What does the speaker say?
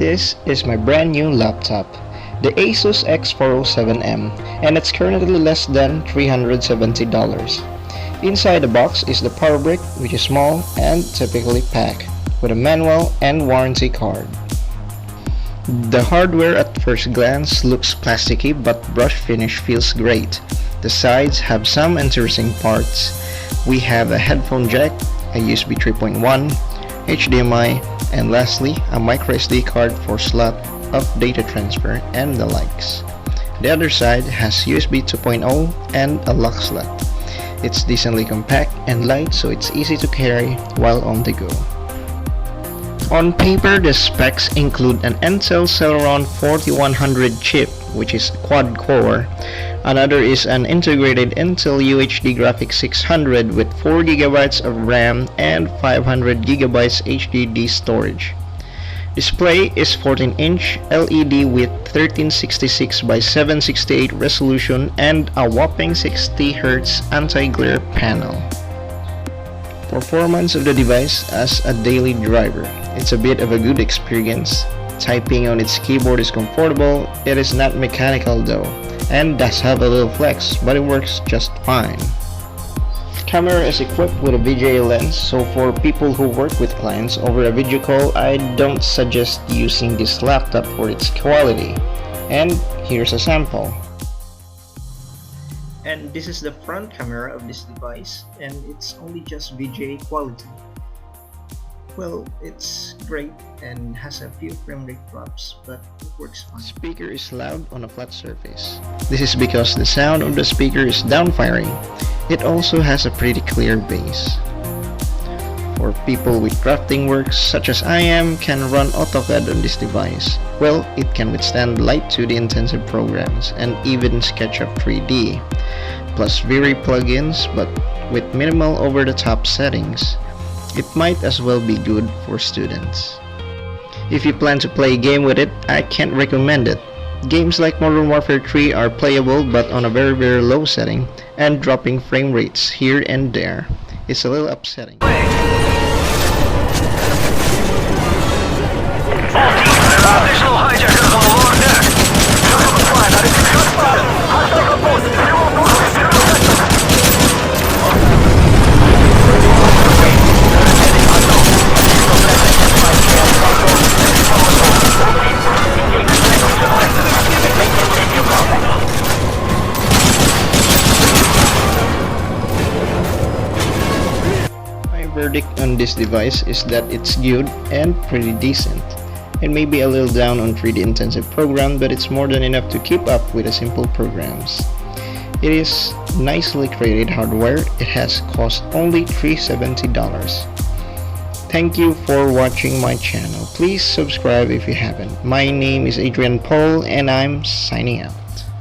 This is my brand new laptop, the Asus X407M, and it's currently less than $370. Inside the box is the power brick, which is small and typically packed, with a manual and warranty card. The hardware at first glance looks plasticky, but brush finish feels great. The sides have some interesting parts. We have a headphone jack, a USB 3.1, HDMI, and lastly a microSD card for slot of data transfer and the likes. The other side has USB 2.0 and a lock slot. It's decently compact and light, so it's easy to carry while on the go. On paper, the specs include an Intel Celeron 4100 chip, which is quad-core. Another is an integrated Intel UHD Graphics 600 with 4GB of RAM and 500GB HDD storage. Display is 14-inch LED with 1366 by 768 resolution and a whopping 60Hz anti-glare panel. Performance of the device as a daily driver. It's a bit of a good experience. Typing on its keyboard is comfortable. It is not mechanical though, and does have a little flex, but it works just fine. Camera is equipped with a VGA lens, so for people who work with clients over a video call, I don't suggest using this laptop for its quality. And here's a sample. And this is the front camera of this device, and it's only just VGA quality. Well, it's great and has a few frame rate drops, but it works fine. Speaker is loud on a flat surface. This is because the sound of the speaker is downfiring. It also has a pretty clear bass. For people with crafting work such as I am can run AutoCAD on this device. Well, it can withstand light 2D intensive programs and even SketchUp 3D, plus Viri plugins, but with minimal over-the-top settings. It might as well be good for students. If you plan to play a game with it, I can't recommend it. Games like Modern Warfare 3 are playable but on a very low setting and dropping frame rates here and there. It's a little upsetting. Additional hijackers on the lower deck. My verdict on this device is that it's good and pretty decent. It may be a little down on 3D intensive program, but it's more than enough to keep up with the simple programs. It is nicely created hardware. It has cost only $370. Thank you for watching my channel. Please subscribe if you haven't. My name is Adrian Paul and I'm signing out.